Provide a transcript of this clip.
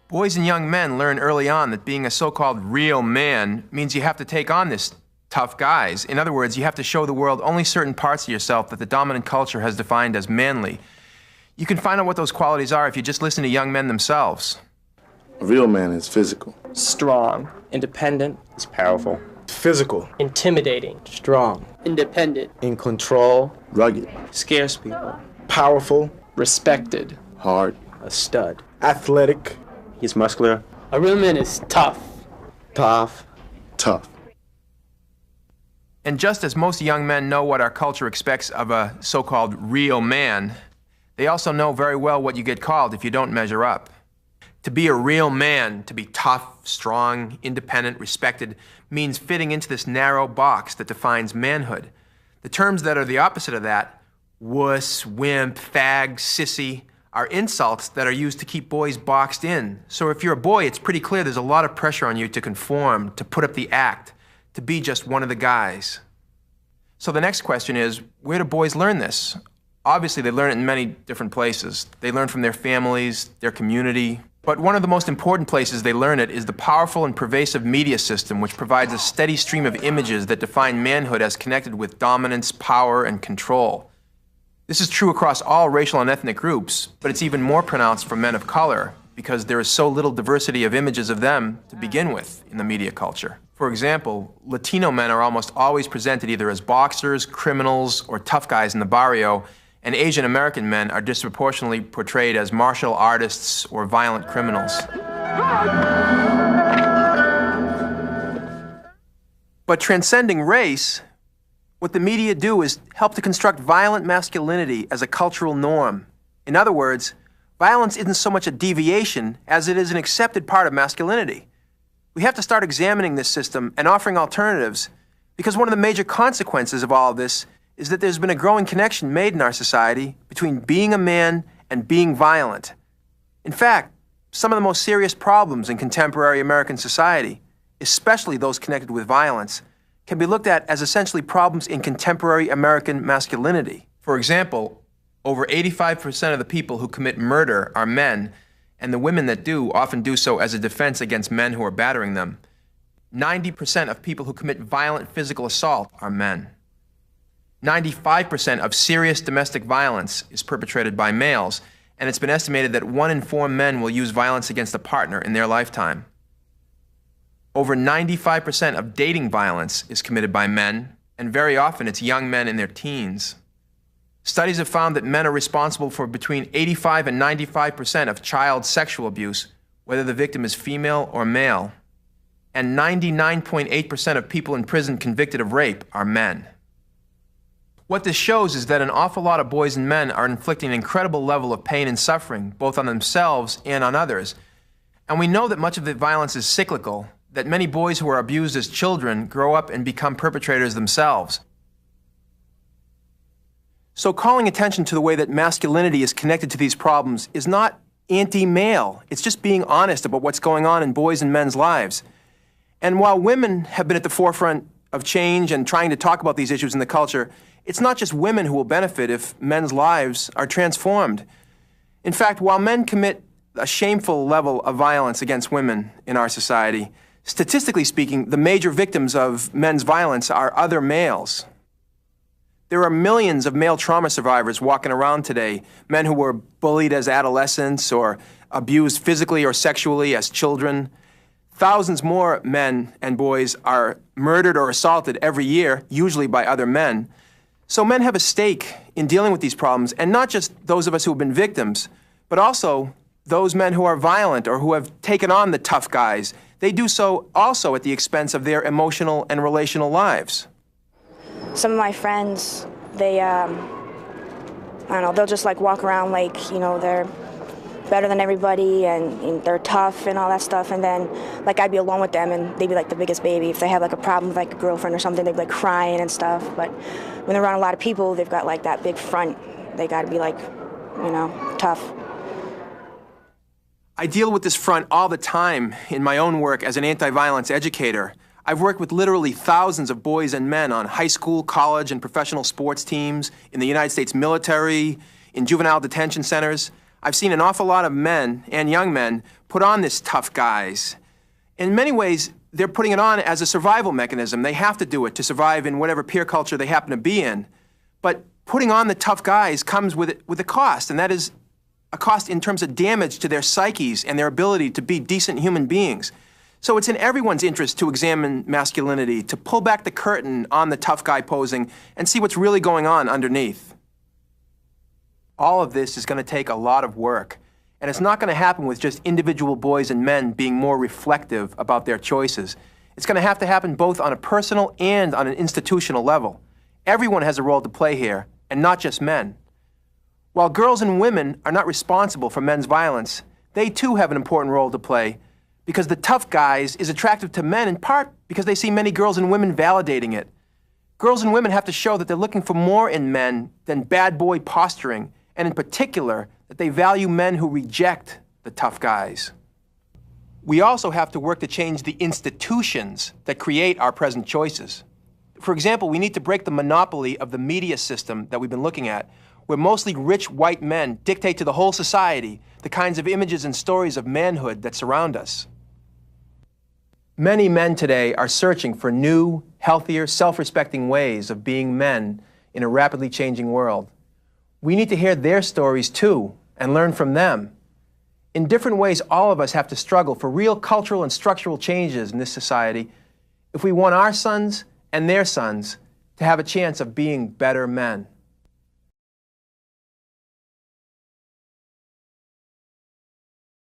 Boys and young men learn early on that being a so-called real man means you have to take on this tough guys. In other words, you have to show the world only certain parts of yourself that the dominant culture has defined as manly. You can find out what those qualities are if you just listen to young men themselves. A real man is physical. Strong. Independent. He's powerful. Physical. Intimidating. Strong. Independent. In control. Rugged. Scares people. Powerful. Respected. Hard. A stud. Athletic. He's muscular. A real man is tough. Tough. Tough. And just as most young men know what our culture expects of a so-called real man, they also know very well what you get called if you don't measure up. To be a real man, to be tough, strong, independent, respected, means fitting into this narrow box that defines manhood. The terms that are the opposite of that, wuss, wimp, fag, sissy, are insults that are used to keep boys boxed in. So if you're a boy, it's pretty clear there's a lot of pressure on you to conform, to put up the act, to be just one of the guys. So the next question is, where do boys learn this? Obviously, they learn it in many different places. They learn from their families, their community. But one of the most important places they learn it is the powerful and pervasive media system, which provides a steady stream of images that define manhood as connected with dominance, power, and control. This is true across all racial and ethnic groups, but it's even more pronounced for men of color because there is so little diversity of images of them to begin with in the media culture. For example, Latino men are almost always presented either as boxers, criminals, or tough guys in the barrio, and Asian American men are disproportionately portrayed as martial artists or violent criminals. But transcending race, what the media do is help to construct violent masculinity as a cultural norm. In other words, violence isn't so much a deviation as it is an accepted part of masculinity. We have to start examining this system and offering alternatives, because one of the major consequences of all of this is that there's been a growing connection made in our society between being a man and being violent. In fact, some of the most serious problems in contemporary American society, especially those connected with violence, can be looked at as essentially problems in contemporary American masculinity. For example, over 85% of the people who commit murder are men, and the women that do often do so as a defense against men who are battering them. 90% of people who commit violent physical assault are men. 95% of serious domestic violence is perpetrated by males, and it's been estimated that 1 in 4 men will use violence against a partner in their lifetime. Over 95% of dating violence is committed by men, and very often it's young men in their teens. Studies have found that men are responsible for between 85 and 95% of child sexual abuse, whether the victim is female or male. And 99.8% of people in prison convicted of rape are men. What this shows is that an awful lot of boys and men are inflicting an incredible level of pain and suffering, both on themselves and on others. And we know that much of the violence is cyclical, that many boys who are abused as children grow up and become perpetrators themselves. So calling attention to the way that masculinity is connected to these problems is not anti-male. It's just being honest about what's going on in boys' and men's lives. And while women have been at the forefront of change and trying to talk about these issues in the culture, it's not just women who will benefit if men's lives are transformed. In fact, while men commit a shameful level of violence against women in our society, statistically speaking, the major victims of men's violence are other males. There are millions of male trauma survivors walking around today, men who were bullied as adolescents or abused physically or sexually as children. Thousands more men and boys are murdered or assaulted every year, usually by other men. So men have a stake in dealing with these problems, and not just those of us who have been victims, but also those men who are violent or who have taken on the tough guys. They do so also at the expense of their emotional and relational lives. Some of my friends, they, I don't know, they'll just like walk around like, you know, they're better than everybody and they're tough and all that stuff. And then like I'd be alone with them and they'd be like the biggest baby. If they have like a problem with like a girlfriend or something, they'd be like crying and stuff. But when they're around a lot of people, they've got like that big front. They got to be like, you know, tough. I deal with this front all the time in my own work as an anti-violence educator. I've worked with literally thousands of boys and men on high school, college, and professional sports teams, in the United States military, in juvenile detention centers. I've seen an awful lot of men and young men put on this tough guise. In many ways, they're putting it on as a survival mechanism. They have to do it to survive in whatever peer culture they happen to be in. But putting on the tough guise comes with a cost, and that is a cost in terms of damage to their psyches and their ability to be decent human beings. So it's in everyone's interest to examine masculinity, to pull back the curtain on the tough guy posing and see what's really going on underneath. All of this is going to take a lot of work, and it's not going to happen with just individual boys and men being more reflective about their choices. It's going to have to happen both on a personal and on an institutional level. Everyone has a role to play here, and not just men. While girls and women are not responsible for men's violence, they too have an important role to play, because the tough guise is attractive to men in part because they see many girls and women validating it. Girls and women have to show that they're looking for more in men than bad boy posturing, and in particular, that they value men who reject the tough guys. We also have to work to change the institutions that create our present choices. For example, we need to break the monopoly of the media system that we've been looking at, where mostly rich white men dictate to the whole society the kinds of images and stories of manhood that surround us. Many men today are searching for new, healthier, self-respecting ways of being men in a rapidly changing world. We need to hear their stories too and learn from them. In different ways, all of us have to struggle for real cultural and structural changes in this society if we want our sons and their sons to have a chance of being better men.